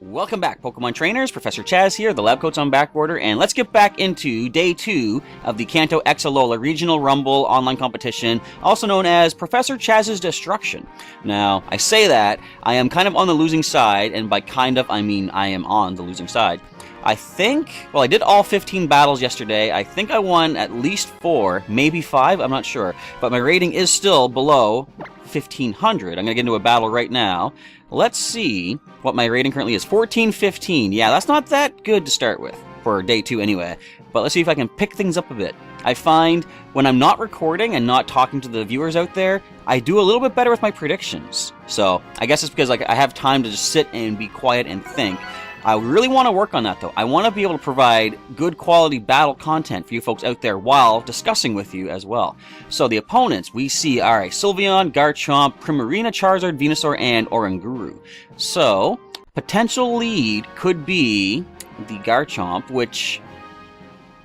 Welcome back, Pokemon trainers. Professor Chaz here, the lab coat's on back border, and let's get back into day 2 of the Kanto x Alola Regional Rumble online competition, also known as Professor Chaz's Destruction. Now, I say that, I am kind of on the losing side, and by kind of, I mean I am on the losing side. I think, well, I did all 15 battles yesterday. I think I won at least 4, maybe 5, I'm not sure. But my rating is still below 1,500. I'm going to get into a battle right now. Let's see what my rating currently is. 1415. Yeah, that's not that good to start with, for day 2 anyway. But let's see if I can pick things up a bit. I find when I'm not recording and not talking to the viewers out there, I do a little bit better with my predictions. So, I guess it's because I have time to just sit and be quiet and think. I really want to work on that, though. I want to be able to provide good quality battle content for you folks out there while discussing with you as well. So the opponents we see are a Sylveon, Garchomp, Primarina, Charizard, Venusaur, and Oranguru. So, potential lead could be the Garchomp, which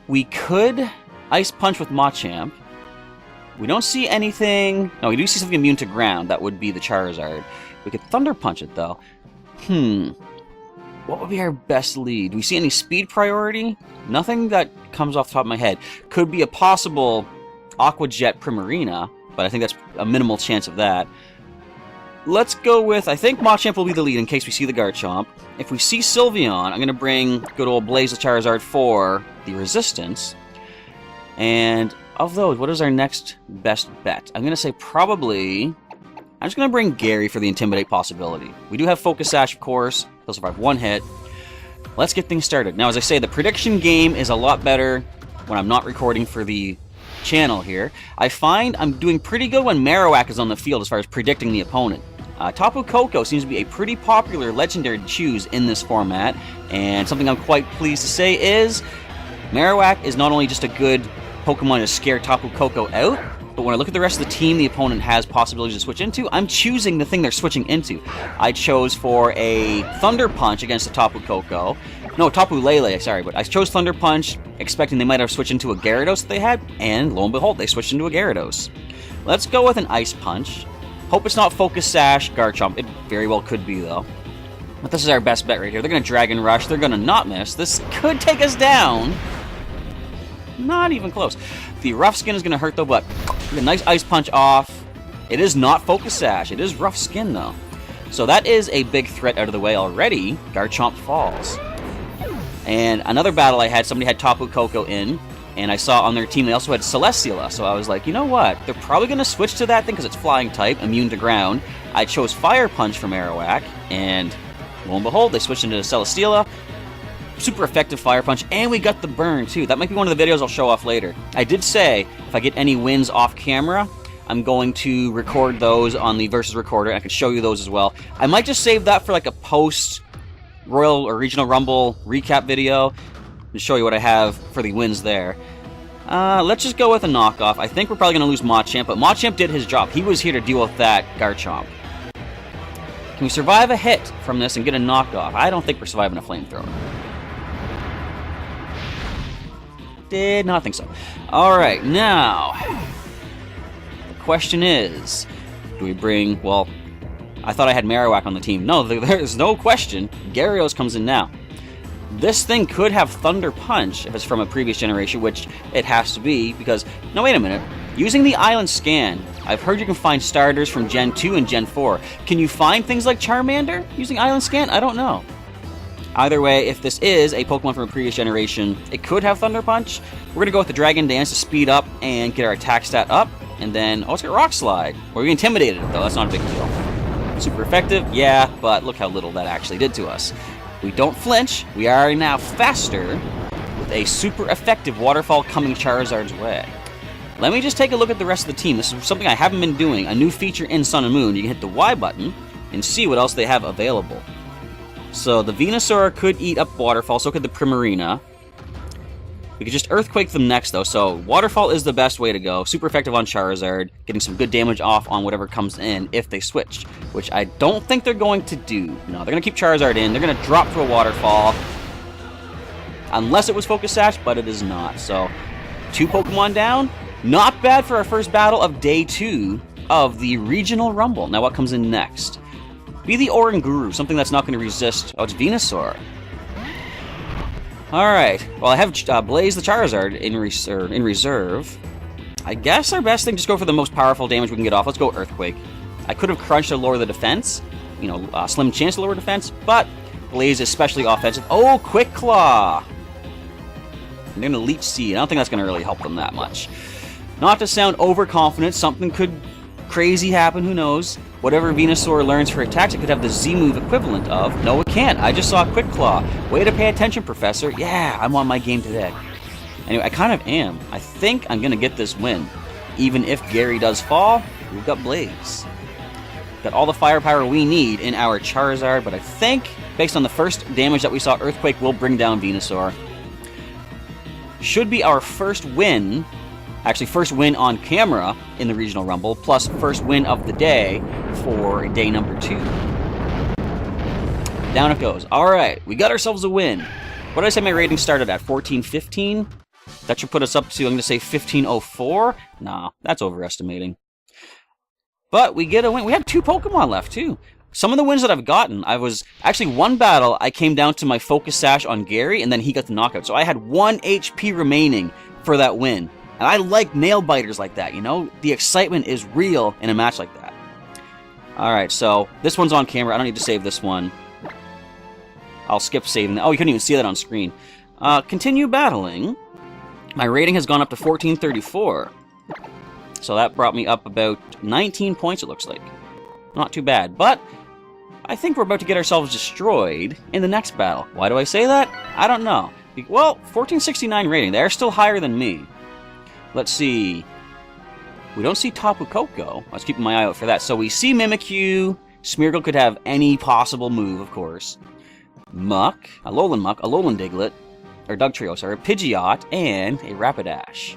we could Ice Punch with Machamp. We don't see anything... No, we do see something immune to ground. That would be the Charizard. We could Thunder Punch it, though. What would be our best lead? Do we see any speed priority? Nothing that comes off the top of my head. Could be a possible Aqua Jet Primarina, but I think that's a minimal chance of that. Let's go with, I think Machamp will be the lead in case we see the Garchomp. If we see Sylveon, I'm going to bring good old Blaze the Charizard for the resistance. And of those, what is our next best bet? I'm going to say probably... I'm just going to bring Gary for the Intimidate possibility. We do have Focus Sash, of course. He'll survive 1 hit. Let's get things started. Now, as I say, the prediction game is a lot better when I'm not recording for the channel here. I find I'm doing pretty good when Marowak is on the field as far as predicting the opponent. Tapu Koko seems to be a pretty popular legendary to choose in this format, and something I'm quite pleased to say is Marowak is not only just a good Pokemon to scare Tapu Koko out, but when I look at the rest of the team the opponent has possibilities to switch into, I'm choosing the thing they're switching into. I chose for a Thunder Punch against the Tapu Koko. No, Tapu Lele, sorry, but I chose Thunder Punch expecting they might have switched into a Gyarados that they had, and lo and behold, they switched into a Gyarados. Let's go with an Ice Punch. Hope it's not Focus Sash, Garchomp. It very well could be, though. But this is our best bet right here. They're going to Dragon Rush. They're going to not miss. This could take us down. Not even close. The Rough Skin is going to hurt, though, but a nice Ice Punch off. It is not Focus Sash. It is Rough Skin, though. So that is a big threat out of the way already. Garchomp falls. And another battle I had, somebody had Tapu Koko in, and I saw on their team they also had Celesteela. So I was like, you know what? They're probably going to switch to that thing because it's Flying type, immune to ground. I chose Fire Punch for Marowak, and lo and behold, they switched into Celesteela. Super effective Fire Punch, and we got the burn too. That might be one of the videos I'll show off later. I did say if I get any wins off camera, I'm going to record those on the Versus Recorder, and I can show you those as well. I might just save that for like a post Royal or Regional Rumble recap video to show you what I have for the wins there. Let's just go with a knockoff. I think we're probably going to lose Machamp, but Machamp did his job. He was here to deal with that Garchomp. Can we survive a hit from this and get a knockoff? I don't think we're surviving a Flamethrower. Did not think so. Alright, now, the question is, do we bring, well, I thought I had Marowak on the team. No, there's no question. Gyarados comes in now. This thing could have Thunder Punch if it's from a previous generation, which it has to be, because, no, wait a minute. Using the Island Scan, I've heard you can find starters from Gen 2 and Gen 4. Can you find things like Charmander using Island Scan? I don't know. Either way, if this is a Pokemon from a previous generation, it could have Thunder Punch. We're going to go with the Dragon Dance to speed up and get our attack stat up. And then, oh, let's get Rock Slide. Well, we intimidated it, though. That's not a big deal. Super effective? Yeah, but look how little that actually did to us. We don't flinch. We are now faster with a super effective Waterfall coming Charizard's way. Let me just take a look at the rest of the team. This is something I haven't been doing. A new feature in Sun and Moon. You can hit the Y button and see what else they have available. So the Venusaur could eat up Waterfall, so could the Primarina. We could just Earthquake them next, though, so Waterfall is the best way to go. Super effective on Charizard, getting some good damage off on whatever comes in if they switch, which I don't think they're going to do. No, they're going to keep Charizard in. They're going to drop to a Waterfall. Unless it was Focus Sash, but it is not. So, 2 Pokemon down. Not bad for our first battle of Day 2 of the Regional Rumble. Now, what comes in next? Be the Oranguru, something that's not going to resist... Oh, it's Venusaur. Alright, well I have Blaze the Charizard in reserve. I guess our best thing, just go for the most powerful damage we can get off. Let's go Earthquake. I could have crunched to lower the defense. You know, slim chance to lower defense, but Blaze is especially offensive. Oh, Quick Claw! And they're going to Leech Seed. I don't think that's going to really help them that much. Not to sound overconfident, something could crazy happen, who knows. Whatever Venusaur learns for attacks, it could have the Z-move equivalent of... No, it can't. I just saw Quick Claw. Way to pay attention, Professor. Yeah, I'm on my game today. Anyway, I kind of am. I think I'm going to get this win. Even if Gary does fall, we've got Blaze. Got all the firepower we need in our Charizard, but I think, based on the first damage that we saw, Earthquake will bring down Venusaur. Should be our first win... Actually, first win on camera in the Regional Rumble, plus first win of the day for day number 2. Down it goes. Alright, we got ourselves a win. What did I say my rating started at? 1415? That should put us up to, I'm going to say 1504? Nah, that's overestimating. But we get a win. We had 2 Pokemon left, too. Some of the wins that I've gotten, I was... Actually, one battle, I came down to my Focus Sash on Gary, and then he got the knockout. So I had 1 HP remaining for that win. And I like nail biters like that, you know? The excitement is real in a match like that. Alright, so this one's on camera. I don't need to save this one. I'll skip saving. Oh, you couldn't even see that on screen. Continue battling. My rating has gone up to 1434. So that brought me up about 19 points, it looks like. Not too bad, but I think we're about to get ourselves destroyed in the next battle. Why do I say that? I don't know. Well, 1469 rating. They're still higher than me. Let's see. We don't see Tapu Koko. I was keeping my eye out for that. So we see Mimikyu. Smeargle could have any possible move, of course. Muck, Alolan Diglett, or Dugtrio, sorry, Pidgeot, and a Rapidash.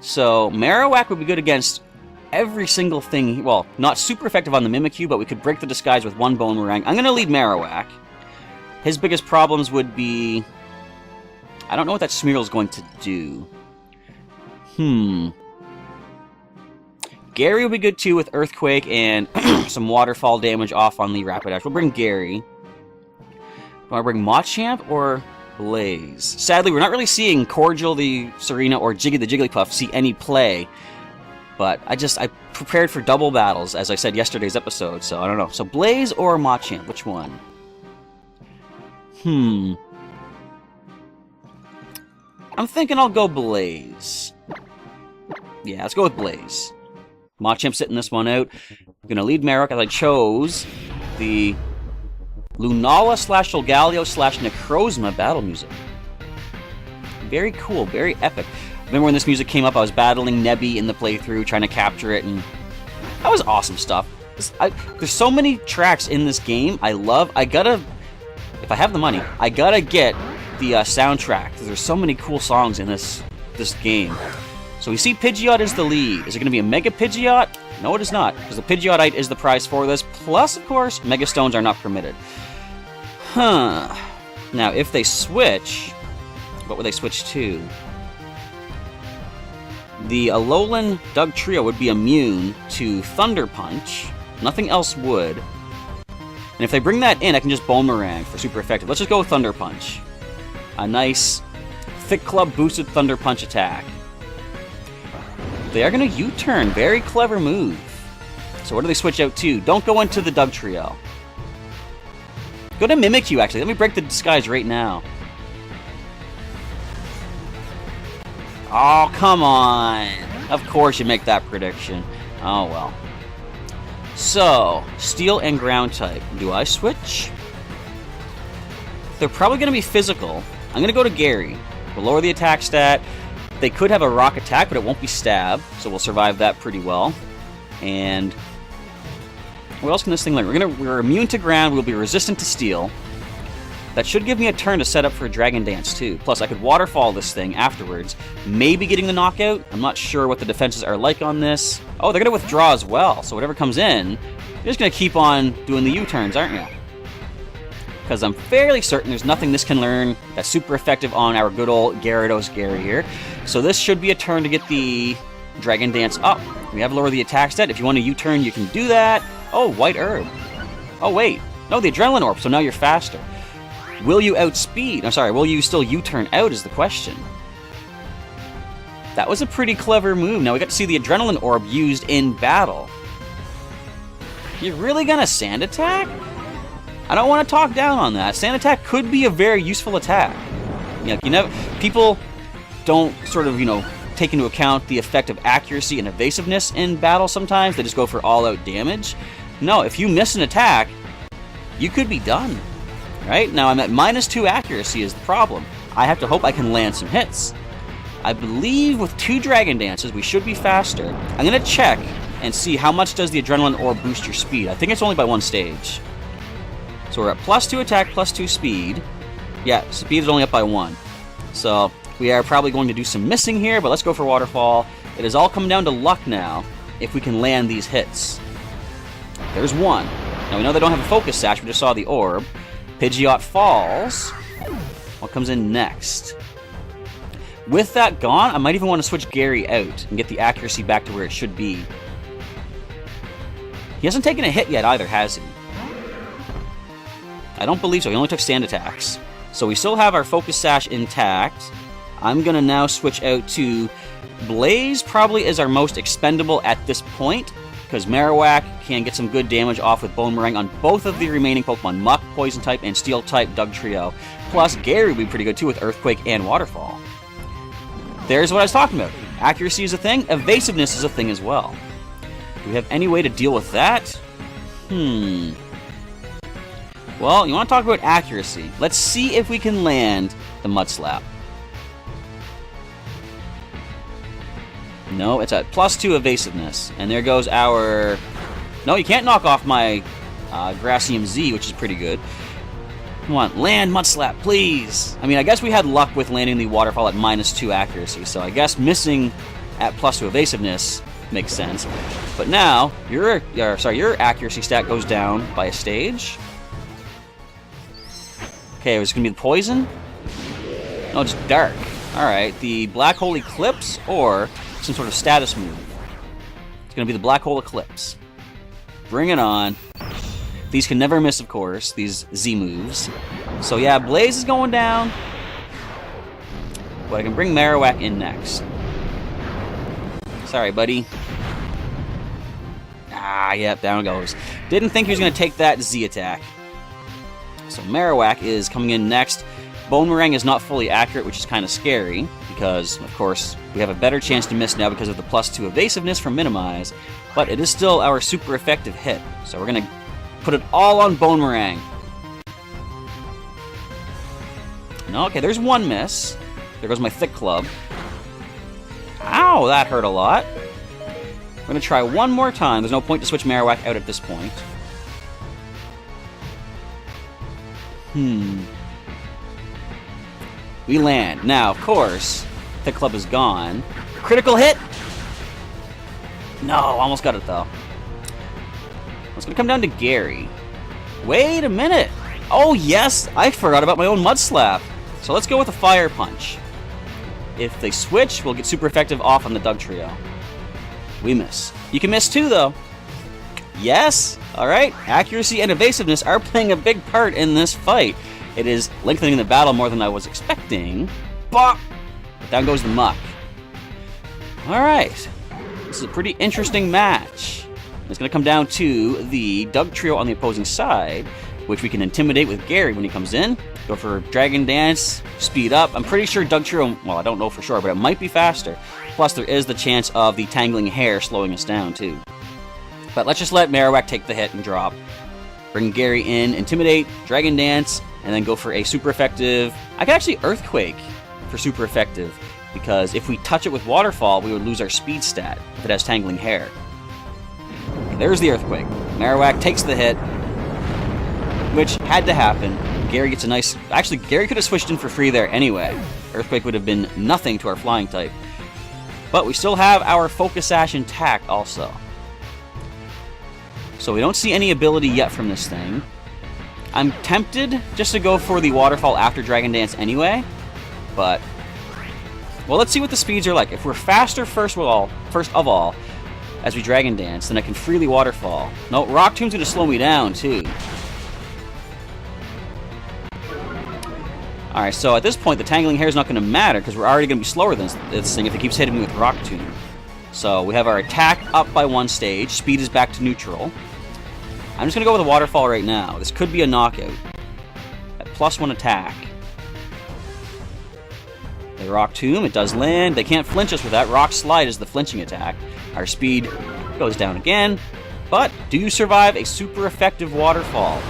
So Marowak would be good against every single thing. Well, not super effective on the Mimikyu, but we could break the disguise with one Bonemerang. I'm going to lead Marowak. His biggest problems would be... I don't know what that Smeargle's going to do. Gary will be good too with Earthquake and some waterfall damage off on the Rapidash. We'll bring Gary. Do I bring Machamp or Blaze? Sadly, we're not really seeing Cordial the Tsareena or Jiggy the Jigglypuff see any play. But I prepared for double battles, as I said yesterday's episode, so I don't know. So Blaze or Machamp? Which one? I'm thinking I'll go Blaze. Yeah, let's go with Blaze. Machamp sitting this one out. I'm going to lead Marowak as I chose the Lunala / Solgaleo / Necrozma battle music. Very cool, very epic. Remember when this music came up, I was battling Nebby in the playthrough, trying to capture it, and that was awesome stuff. There's so many tracks in this game I love. If I have the money, I gotta get the soundtrack, because there's so many cool songs in this game. So we see Pidgeot is the lead. Is it going to be a Mega Pidgeot? No, it is not, because the Pidgeotite is the prize for this. Plus, of course, Mega Stones are not permitted. Now, if they switch, what would they switch to? The Alolan Dugtrio would be immune to Thunder Punch. Nothing else would. And if they bring that in, I can just Bonemerang for super effective. Let's just go with Thunder Punch. A nice, thick club boosted Thunder Punch attack. They are going to U-turn. Very clever move. So what do they switch out to? Don't go into the Dugtrio. Go to Mimikyu, actually. Let me break the disguise right now. Oh, come on. Of course you make that prediction. Oh, well. So, Steel and Ground type. Do I switch? They're probably going to be physical. I'm going to go to Gary. We'll lower the attack stat. They could have a rock attack, but it won't be stab, so we'll survive that pretty well. And what else can this thing learn? We're immune to ground. We'll be resistant to steel. That should give me a turn to set up for a Dragon Dance, too. Plus, I could Waterfall this thing afterwards. Maybe getting the knockout. I'm not sure what the defenses are like on this. Oh, they're going to withdraw as well. So whatever comes in, you're just going to keep on doing the U-turns, aren't you? Because I'm fairly certain there's nothing this can learn that's super effective on our good old Gyarados Gary here. So this should be a turn to get the Dragon Dance up. We have lower the attack stat. If you want to U-turn, you can do that. Oh, White Herb. Oh, wait. No, the Adrenaline Orb, so now you're faster. Will you outspeed? I'm sorry, will you still U-turn out is the question. That was a pretty clever move. Now we got to see the Adrenaline Orb used in battle. You're really gonna Sand Attack? I don't want to talk down on that. Sand Attack could be a very useful attack. People don't sort of, take into account the effect of accuracy and evasiveness in battle sometimes. They just go for all-out damage. No, if you miss an attack, you could be done. Right? Now I'm at -2 accuracy is the problem. I have to hope I can land some hits. I believe with 2 Dragon Dances, we should be faster. I'm going to check and see how much does the Adrenaline Orb boost your speed. I think it's only by 1 stage. So we're at +2 attack, +2 speed. Yeah, speed is only up by 1. So we are probably going to do some missing here, but let's go for Waterfall. It is all coming down to luck now, if we can land these hits. There's one. Now we know they don't have a Focus Sash, we just saw the orb. Pidgeot falls. What comes in next? With that gone, I might even want to switch Gary out and get the accuracy back to where it should be. He hasn't taken a hit yet either, has he? I don't believe so. He only took Sand Attacks. So we still have our Focus Sash intact. I'm going to now switch out to Blaze, probably is our most expendable at this point, because Marowak can get some good damage off with Bone Meringue on both of the remaining Pokemon, Muck, Poison type, and Steel type Dugtrio. Plus, Gary would be pretty good too with Earthquake and Waterfall. There's what I was talking about. Accuracy is a thing, evasiveness is a thing as well. Do we have any way to deal with that? Well, you want to talk about accuracy. Let's see if we can land the Mud Slap. No, it's at +2 evasiveness. And there goes our... No, you can't knock off my Gracium Z, which is pretty good. Come on, land Mud Slap, please! I mean, I guess we had luck with landing the Waterfall at -2 accuracy, so I guess missing at +2 evasiveness makes sense. But now, your accuracy stat goes down by a stage. Okay, is it going to be the Poison? No, it's Dark. Alright, the Black Hole Eclipse, or some sort of status move. It's going to be the Black Hole Eclipse. Bring it on. These can never miss, of course, these Z moves. So yeah, Blaze is going down. But I can bring Marowak in next. Sorry, buddy. Ah, yep, down it goes. Didn't think he was going to take that Z attack. So Marowak is coming in next. Bone Meringue is not fully accurate, which is kind of scary, because, of course, we have a better chance to miss now because of the +2 evasiveness from Minimize, but it is still our super effective hit. So we're going to put it all on Bone Meringue. No, okay, there's one miss. There goes my Thick Club. Ow, that hurt a lot. We're going to try one more time. There's no point to switch Marowak out at this point. We land. Now, of course, Thick Club is gone. Critical hit? No, almost got it, though. It's going to come down to Gary. Wait a minute. Oh, yes, I forgot about my own Mud Slap. So let's go with a Fire Punch. If they switch, we'll get super effective off on the Dugtrio. We miss. You can miss too, though. Yes. All right. Accuracy and evasiveness are playing a big part in this fight. It is lengthening the battle more than I was expecting. But down goes the Muck. All right. This is a pretty interesting match. It's going to come down to the Dugtrio on the opposing side, which we can intimidate with Gary when he comes in. Go for Dragon Dance, speed up. I'm pretty sure Dugtrio, well, I don't know for sure, but it might be faster. Plus, there is the chance of the Tangling Hair slowing us down, too. But let's just let Marowak take the hit and drop. Bring Gary in, intimidate, Dragon Dance, and then go for a super effective... I could actually Earthquake for super effective, because if we touch it with Waterfall, we would lose our speed stat if it has Tangling Hair. Okay, there's the Earthquake. Marowak takes the hit, which had to happen. Gary gets a nice... Actually, Gary could have switched in for free there anyway. Earthquake would have been nothing to our Flying type. But we still have our Focus Sash intact also. So we don't see any ability yet from this thing. I'm tempted just to go for the Waterfall after Dragon Dance anyway. But... well, let's see what the speeds are like. If we're faster first of all, as we Dragon Dance, then I can freely Waterfall. No, Rock Tomb's going to slow me down, too. Alright, so at this point, the Tangling Hair is not going to matter, because we're already going to be slower than this thing if it keeps hitting me with Rock Tomb. So we have our attack up by 1 stage, speed is back to neutral. I'm just going to go with a Waterfall right now. This could be a knockout. At +1 attack. The Rock Tomb, it does land. They can't flinch us with that. Rock Slide is the flinching attack. Our speed goes down again. But do you survive a super effective Waterfall?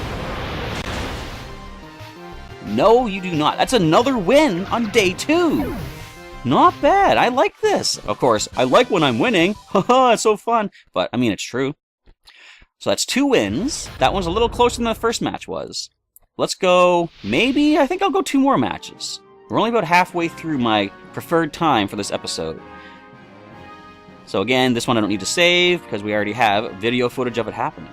No, you do not. That's another win on day 2. Not bad. I like this. Of course, I like when I'm winning. Haha, it's so fun. But, I mean, it's true. So that's 2 wins. That one's a little closer than the first match was. Let's go, maybe, I think I'll go 2 more matches. We're only about halfway through my preferred time for this episode. So again, this one I don't need to save, because we already have video footage of it happening.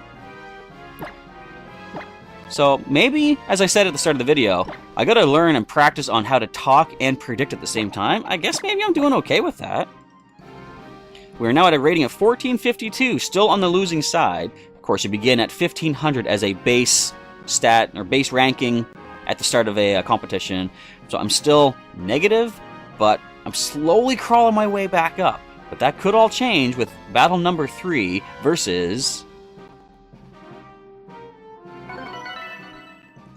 So maybe, as I said at the start of the video, I gotta learn and practice on how to talk and predict at the same time. I guess maybe I'm doing okay with that. We're now at a rating of 1452, still on the losing side. Of course, you begin at 1500 as a base stat, or base ranking at the start of a competition. So I'm still negative, but I'm slowly crawling my way back up. But that could all change with battle number 3 versus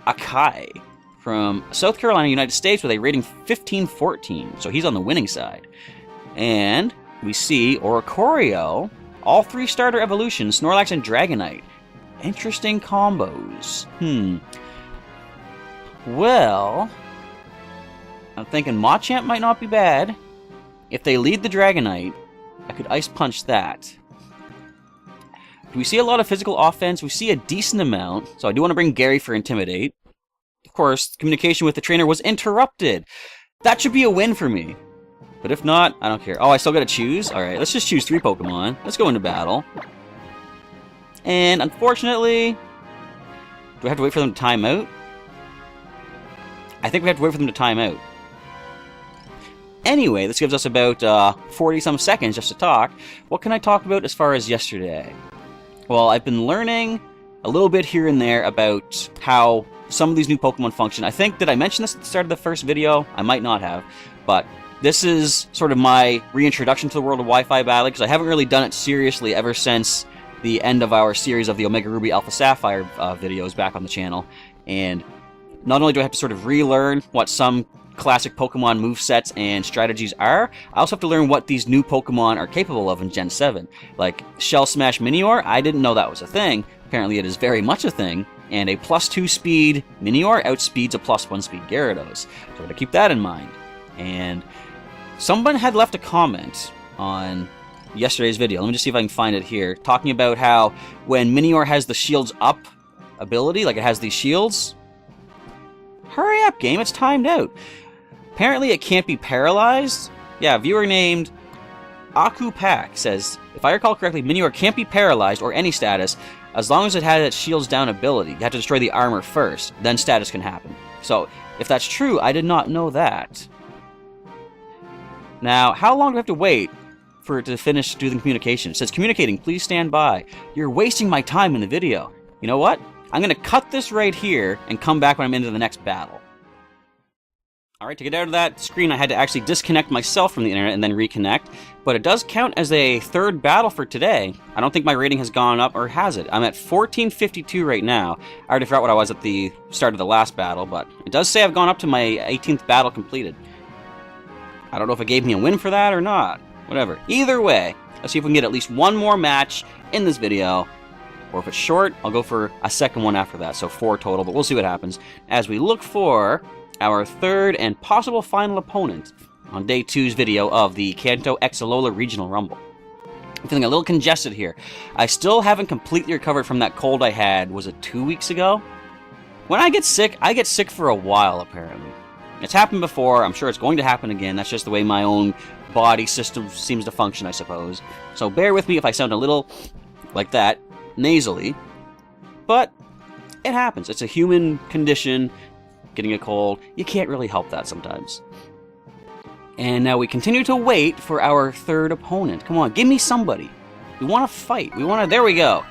Akai from South Carolina, United States, with a rating 1514. So he's on the winning side. And we see Oricorio, all 3 starter evolutions, Snorlax and Dragonite. Interesting combos. Well, I'm thinking Machamp might not be bad. If they lead the Dragonite, I could Ice Punch that. Do we see a lot of physical offense? We see a decent amount, so I do want to bring Gary for Intimidate. Of course, communication with the trainer was interrupted. That should be a win for me. But if not, I don't care. Oh, I still gotta choose? Alright, let's just choose 3 Pokemon. Let's go into battle. And unfortunately, do I have to wait for them to time out? I think we have to wait for them to time out. Anyway, this gives us about 40-some seconds just to talk. What can I talk about as far as yesterday? Well, I've been learning a little bit here and there about how some of these new Pokemon function. I think, did I mention this at the start of the first video? I might not have, but this is sort of my reintroduction to the world of Wi-Fi battling, because I haven't really done it seriously ever since the end of our series of the Omega Ruby Alpha Sapphire videos back on the channel. And not only do I have to sort of relearn what some classic Pokemon movesets and strategies are, I also have to learn what these new Pokemon are capable of in Gen 7. Like Shell Smash Minior, I didn't know that was a thing. Apparently it is very much a thing, and a +2 speed Minior outspeeds a +1 speed Gyarados. So I'm going to keep that in mind. And someone had left a comment on yesterday's video, let me just see if I can find it here, talking about how when Minior has the shields up ability, like it has these shields, hurry up game, it's timed out. Apparently it can't be paralyzed. Yeah, viewer named Akupak says, if I recall correctly, Minior can't be paralyzed or any status as long as it has its shields down ability. You have to destroy the armor first, then status can happen. So, if that's true, I did not know that. Now, how long do I have to wait for it to finish doing the communication? It says, communicating, please stand by. You're wasting my time in the video. You know what? I'm going to cut this right here and come back when I'm into the next battle. Alright, to get out of that screen, I had to actually disconnect myself from the internet and then reconnect, but it does count as a 3rd battle for today. I don't think my rating has gone up, or has it? I'm at 1452 right now. I already forgot what I was at the start of the last battle, but it does say I've gone up to my 18th battle completed. I don't know if it gave me a win for that or not. Whatever. Either way, let's see if we can get at least one more match in this video, or if it's short, I'll go for a second one after that, so 4 total, but we'll see what happens as we look for our 3rd and possible final opponent on Day 2's video of the Kanto x Alola Regional Rumble. I'm feeling a little congested here. I still haven't completely recovered from that cold I had, was it 2 weeks ago? When I get sick for a while, apparently. It's happened before, I'm sure it's going to happen again, that's just the way my own body system seems to function, I suppose. So bear with me if I sound a little like that, nasally, but it happens. It's a human condition. Getting a cold, you can't really help that sometimes. And now we continue to wait for our 3rd opponent. Come on, give me somebody. We want to fight. We want to... There we go.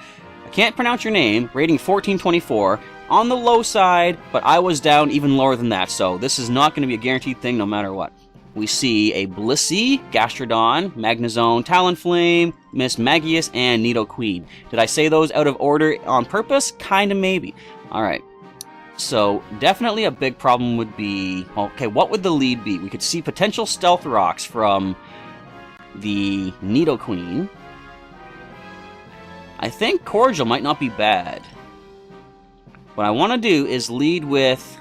I can't pronounce your name. Rating 1424. On the low side, but I was down even lower than that, so this is not going to be a guaranteed thing no matter what. We see a Blissey, Gastrodon, Magnezone, Talonflame, Mismagius, and Nidoqueen. Did I say those out of order on purpose? Kinda maybe. Alright. So, definitely a big problem would be... Okay, what would the lead be? We could see potential Stealth Rocks from the Nidoqueen. I think Cordial might not be bad. What I want to do is lead with...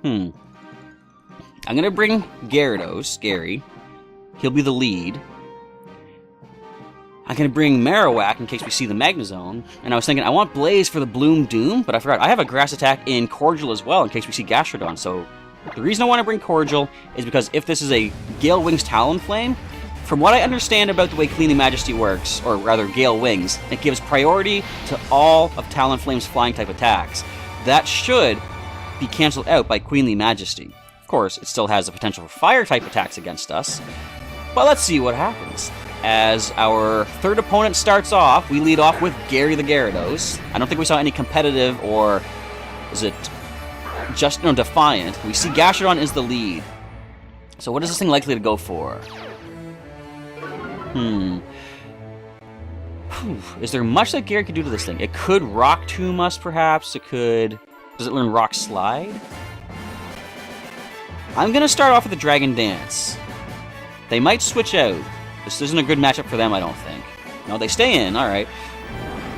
I'm going to bring Gyarados, Gary. He'll be the lead. I'm going to bring Marowak in case we see the Magnezone. And I was thinking, I want Blaze for the Bloom Doom, but I forgot. I have a Grass Attack in Cordial as well in case we see Gastrodon. So the reason I want to bring Cordial is because if this is a Gale Wings Talonflame, from what I understand about the way Cleaning Majesty works, or rather Gale Wings, it gives priority to all of Talonflame's flying type attacks. That should be cancelled out by Queenly Majesty. Of course, it still has the potential for fire-type attacks against us, but let's see what happens. As our third opponent starts off, we lead off with Gary the Gyarados. I don't think we saw any competitive or... is it just... no, Defiant. We see Gastrodon is the lead. So what is this thing likely to go for? Is there much that Gary could do to this thing? It could Rock Tomb us, perhaps. It could... Does it learn Rock Slide? I'm going to start off with the Dragon Dance. They might switch out. This isn't a good matchup for them, I don't think. No, they stay in. Alright.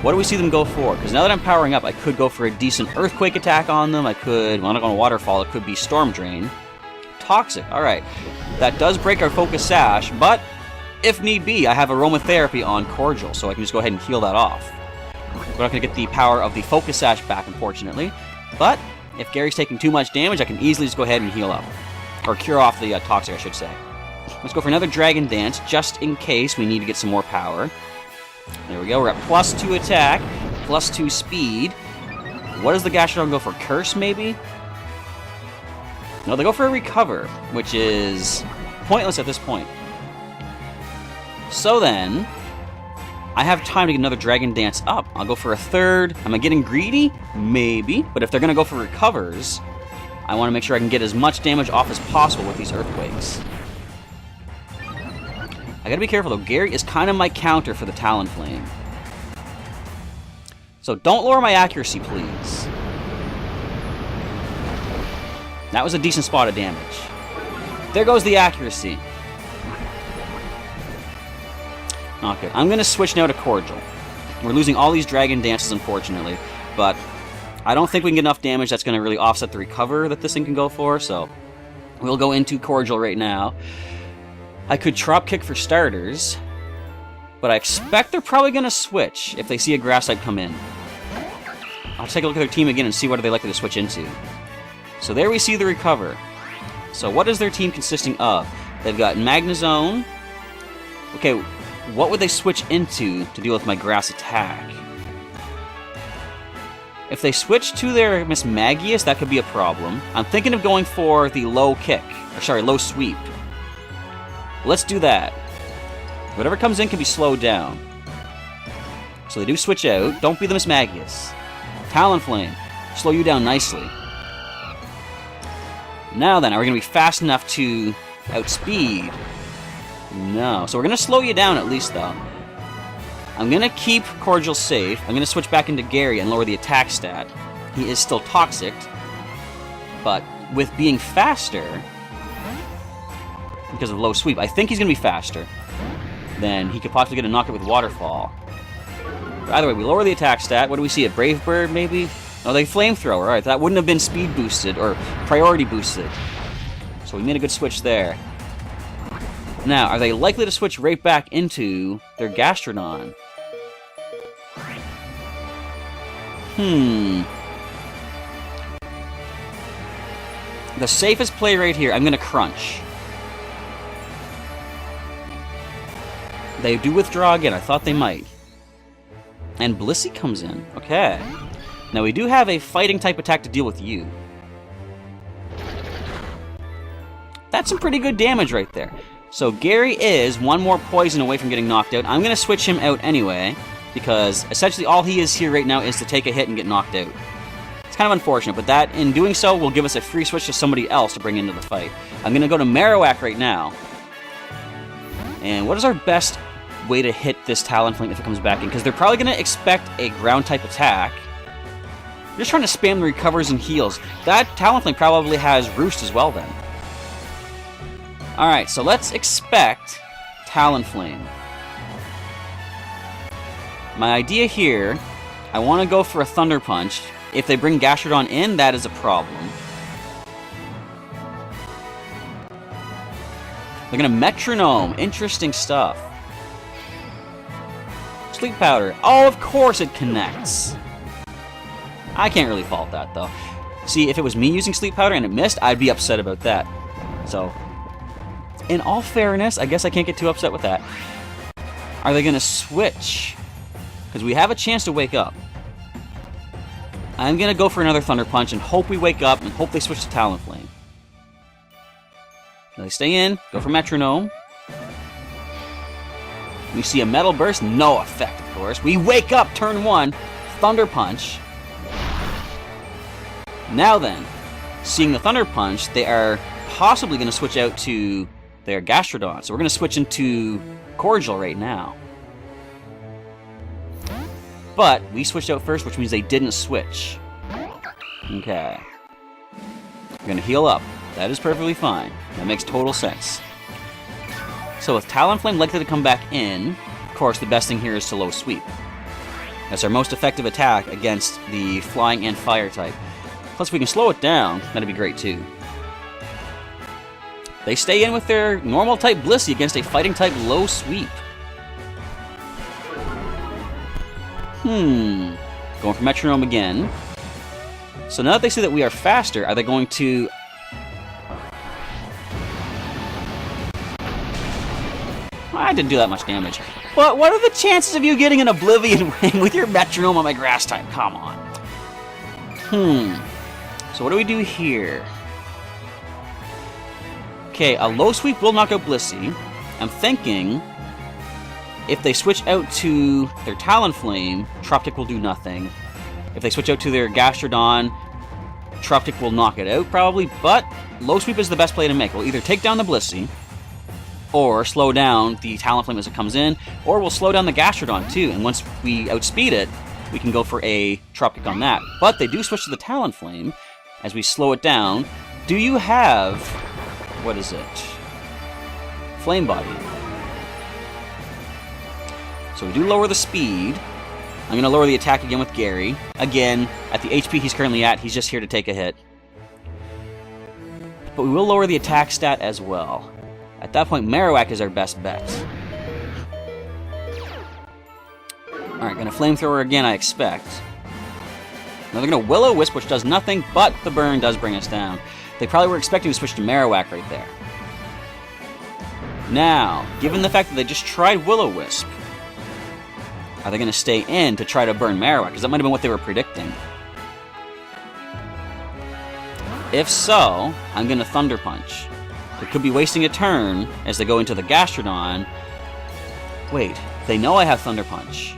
What do we see them go for? Because now that I'm powering up, I could go for a decent Earthquake attack on them. I could... Well, I'm not going to Waterfall. It could be Storm Drain. Toxic. Alright. That does break our Focus Sash, but... if need be, I have Aromatherapy on Cordial, so I can just go ahead and heal that off. We're not going to get the power of the Focus Sash back, unfortunately. But, if Gary's taking too much damage, I can easily just go ahead and heal up. Or cure off the Toxic, I should say. Let's go for another Dragon Dance, just in case we need to get some more power. There we go, we're at +2 attack, +2 speed. What does the Gastrodon go for? Curse, maybe? No, they go for a Recover, which is pointless at this point. So then, I have time to get another Dragon Dance up. I'll go for a third. Am I getting greedy? Maybe. But if they're going to go for Recovers, I want to make sure I can get as much damage off as possible with these Earthquakes. I gotta be careful though. Gary is kind of my counter for the Talonflame. So don't lower my accuracy, please. That was a decent spot of damage. There goes the accuracy. Not good. I'm going to switch now to Cordial. We're losing all these Dragon Dances, unfortunately, but I don't think we can get enough damage that's going to really offset the Recover that this thing can go for, so we'll go into Cordial right now. I could Trop Kick for starters, but I expect they're probably going to switch if they see a Grass type come in. I'll take a look at their team again and see what are they likely to switch into. So there we see the Recover. So what is their team consisting of? They've got Magnezone. Okay, what would they switch into to deal with my Grass attack? If they switch to their Mismagius, that could be a problem. I'm thinking of going for the low kick. Or sorry, low sweep. Let's do that. Whatever comes in can be slowed down. So they do switch out. Don't be the Mismagius. Talonflame. Slow you down nicely. Now then, are we going to be fast enough to outspeed? No. So we're going to slow you down at least, though. I'm going to keep Cordial safe. I'm going to switch back into Gary and lower the attack stat. He is still toxic. But with being faster, because of low sweep, I think he's going to be faster. Then he could possibly get a knockout with Waterfall. But either way, we lower the attack stat. What do we see? A Brave Bird, maybe? Oh, they Flamethrower. Alright, that wouldn't have been speed boosted, or priority boosted. So we made a good switch there. Now, are they likely to switch right back into their Gastrodon? The safest play right here, I'm going to Crunch. They do withdraw again. I thought they might. And Blissey comes in. Okay. Now, we do have a fighting type attack to deal with you. That's some pretty good damage right there. So Gary is one more poison away from getting knocked out. I'm going to switch him out anyway, because essentially all he is here right now is to take a hit and get knocked out. It's kind of unfortunate, but that, in doing so, will give us a free switch to somebody else to bring into the fight. I'm going to go to Marowak right now. And what is our best way to hit this Talonflame if it comes back in? Because they're probably going to expect a ground-type attack. They're just trying to spam the recovers and heals. That Talonflame probably has Roost as well then. Alright, so let's expect Talonflame. My idea here, I want to go for a Thunder Punch. If they bring Gastrodon in, that is a problem. They're going to Metronome. Interesting stuff. Sleep Powder. Oh, of course it connects. I can't really fault that, though. See, if it was me using Sleep Powder and it missed, I'd be upset about that. So, in all fairness, I guess I can't get too upset with that. Are they going to switch? Because we have a chance to wake up. I'm going to go for another Thunder Punch and hope we wake up and hope they switch to Talonflame. They stay in, go for Metronome. We see a Metal Burst, no effect, of course. We wake up, turn 1, Thunder Punch. Now then, seeing the Thunder Punch, they are possibly going to switch out to their Gastrodon. So we're going to switch into Cordial right now. But we switched out first, which means they didn't switch. Okay. We're going to heal up. That is perfectly fine. That makes total sense. So with Talonflame likely to come back in, of course the best thing here is to low sweep. That's our most effective attack against the flying and fire type. Plus if we can slow it down, that'd be great too. They stay in with their normal type Blissey against a fighting type low sweep. Going for Metronome again. So now that they see that we are faster, are they going to... I didn't do that much damage. But what are the chances of you getting an Oblivion Ring with your Metronome on my grass type? Come on. So what do we do here? Okay, a low sweep will knock out Blissey. I'm thinking if they switch out to their Talonflame, Troptic will do nothing. If they switch out to their Gastrodon, Troptic will knock it out probably, but low sweep is the best play to make. We'll either take down the Blissey, or slow down the Talonflame as it comes in, or we'll slow down the Gastrodon too, and once we outspeed it, we can go for a Troptic on that. But they do switch to the Talonflame as we slow it down. Do you have... what is it? Flame Body. So we do lower the speed. I'm going to lower the attack again with Gary. Again, at the HP he's currently at, he's just here to take a hit. But we will lower the attack stat as well. At that point, Marowak is our best bet. Alright, going to Flamethrower again, I expect. Now they're going to Will-O-Wisp, which does nothing, but the burn does bring us down. They probably were expecting to switch to Marowak right there. Now, given the fact that they just tried Will-O-Wisp, are they going to stay in to try to burn Marowak? Because that might have been what they were predicting. If so, I'm going to Thunder Punch. They could be wasting a turn as they go into the Gastrodon. Wait, they know I have Thunder Punch.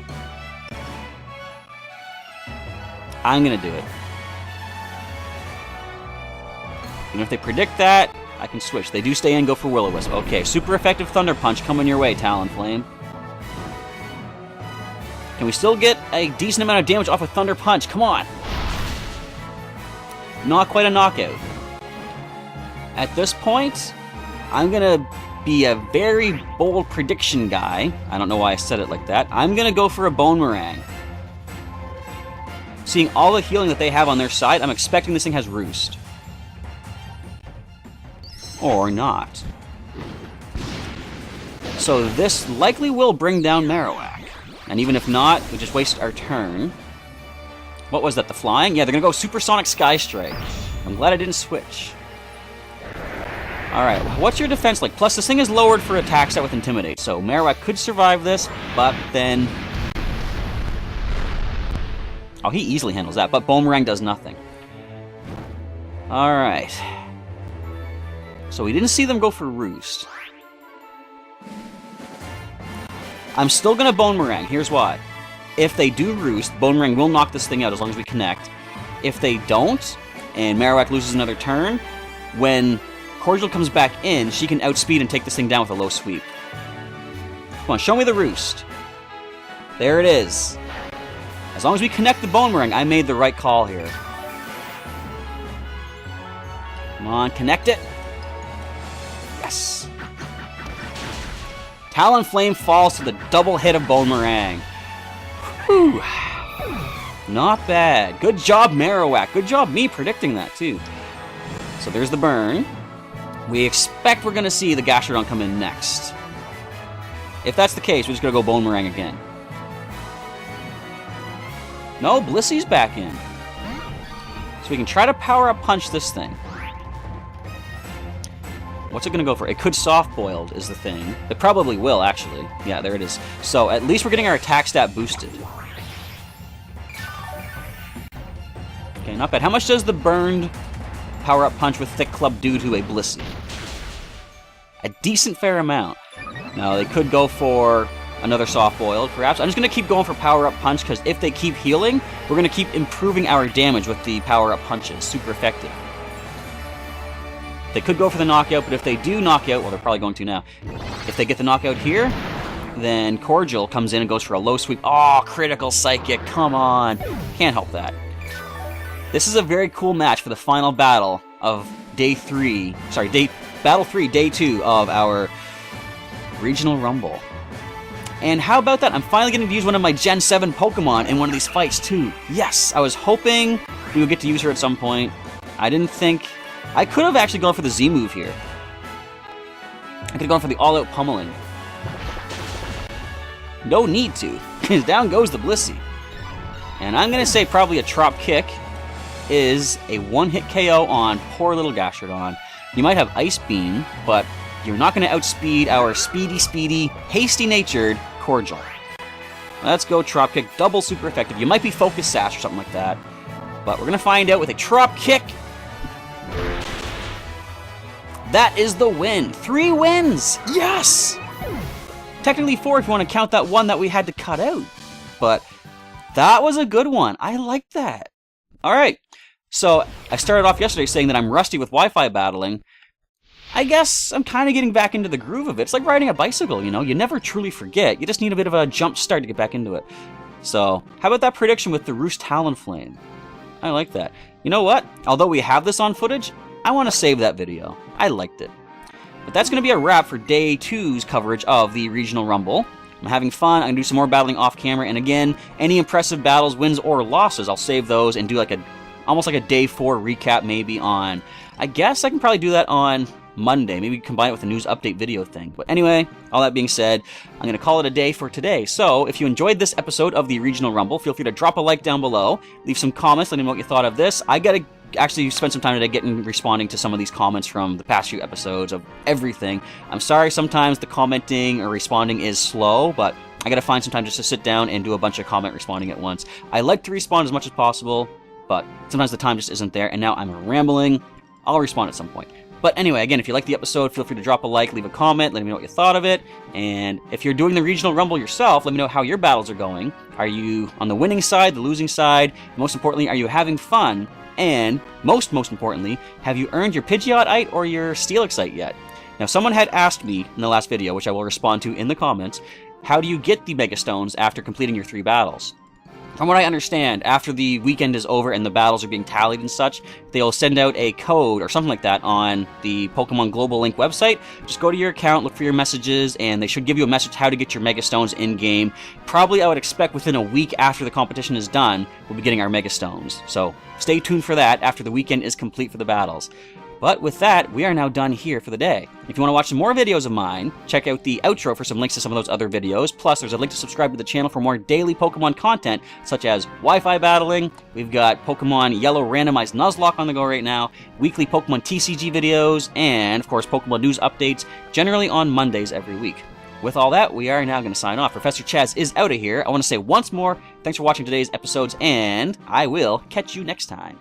I'm going to do it. And if they predict that, I can switch. They do stay in, go for Will-O-Wisp. Okay, super effective Thunder Punch coming your way, Talonflame. Can we still get a decent amount of damage off with Thunder Punch? Come on! Not quite a knockout. At this point, I'm going to be a very bold prediction guy. I don't know why I said it like that. I'm going to go for a Bone Meringue. Seeing all the healing that they have on their side, I'm expecting this thing has Roost. Or not. So this likely will bring down Marowak. And even if not, we just waste our turn. What was that, the flying? Yeah, they're going to go Supersonic Sky Strike. I'm glad I didn't switch. Alright, what's your defense like? Plus, this thing is lowered for attack stat with Intimidate, so Marowak could survive this, but then... oh, he easily handles that, but Boomerang does nothing. Alright. So we didn't see them go for Roost. I'm still going to Boomerang. Here's why. If they do Roost, Boomerang will knock this thing out as long as we connect. If they don't, and Marowak loses another turn, when Cordial comes back in, she can outspeed and take this thing down with a low sweep. Come on, show me the Roost. There it is. As long as we connect the Boomerang, I made the right call here. Come on, connect it. Yes. Talonflame falls to the double hit of Boomerang. Whew. Not bad. Good job, Marowak. Good job me predicting that, too. So there's the burn. We expect we're going to see the Gastrodon come in next. If that's the case, we're just going to go Boomerang again. No, Blissey's back in. So we can try to power-up punch this thing. What's it going to go for? It could soft-boiled is the thing. It probably will, actually. Yeah, there it is. So at least we're getting our attack stat boosted. Okay, not bad. How much does the burned power-up punch with Thick Club do to a Blissey? A decent fair amount. Now, they could go for another soft-boiled, perhaps. I'm just going to keep going for power-up punch, because if they keep healing, we're going to keep improving our damage with the power-up punches. Super effective. They could go for the knockout, but if they do knock out, well, they're probably going to now. If they get the knockout here, then Cordial comes in and goes for a low sweep. Oh, critical psychic, come on. Can't help that. This is a very cool match for the final battle of Battle 3, Day 2 of our Regional Rumble. And how about that? I'm finally getting to use one of my Gen 7 Pokemon in one of these fights, too. Yes, I was hoping we would get to use her at some point. I didn't think... I could have actually gone for the Z move here. I could have gone for the all-out pummeling. No need to, because down goes the Blissey. And I'm going to say probably a Trop Kick is a one-hit KO on poor little Gastrodon. You might have Ice Beam, but you're not going to outspeed our speedy, hasty-natured Cordial. Let's go Trop Kick, double super effective. You might be Focus Sash or something like that, but we're going to find out with a Trop Kick. That is the win. 3 wins! Yes! Technically 4 if you want to count that one that we had to cut out. But that was a good one. I like that. Alright, so I started off yesterday saying that I'm rusty with Wi-Fi battling. I guess I'm kind of getting back into the groove of it. It's like riding a bicycle, you know? You never truly forget. You just need a bit of a jump start to get back into it. So, how about that prediction with the Roost Talonflame? I like that. You know what? Although we have this on footage, I want to save that video. I liked it. But that's going to be a wrap for Day 2's coverage of the Regional Rumble. I'm having fun. I'm going to do some more battling off camera. And again, any impressive battles, wins or losses, I'll save those and do like almost like a Day 4 recap maybe on... I guess I can probably do that on Monday. Maybe combine it with a news update video thing. But anyway, all that being said, I'm going to call it a day for today. So, if you enjoyed this episode of the Regional Rumble, feel free to drop a like down below. Leave some comments, let me know what you thought of this. I gotta actually spend some time today responding to some of these comments from the past few episodes of everything. I'm sorry sometimes the commenting or responding is slow, but I gotta find some time just to sit down and do a bunch of comment responding at once. I like to respond as much as possible, but sometimes the time just isn't there, and now I'm rambling. I'll respond at some point. But anyway, again, if you like the episode, feel free to drop a like, leave a comment, let me know what you thought of it. And if you're doing the Regional Rumble yourself, let me know how your battles are going. Are you on the winning side, the losing side? Most importantly, are you having fun? And most importantly, have you earned your Pidgeotite or your Steelixite yet? Now, someone had asked me in the last video, which I will respond to in the comments, how do you get the Mega Stones after completing your 3 battles? From what I understand, after the weekend is over and the battles are being tallied and such, they'll send out a code or something like that on the Pokemon Global Link website. Just go to your account, look for your messages, and they should give you a message how to get your Mega Stones in-game. Probably, I would expect within a week after the competition is done, we'll be getting our Mega Stones. So, stay tuned for that after the weekend is complete for the battles. But with that, we are now done here for the day. If you want to watch some more videos of mine, check out the outro for some links to some of those other videos. Plus, there's a link to subscribe to the channel for more daily Pokemon content, such as Wi-Fi battling. We've got Pokemon Yellow Randomized Nuzlocke on the go right now, weekly Pokemon TCG videos, and, of course, Pokemon news updates, generally on Mondays every week. With all that, we are now going to sign off. Professor Chaz is out of here. I want to say once more, thanks for watching today's episodes, and I will catch you next time.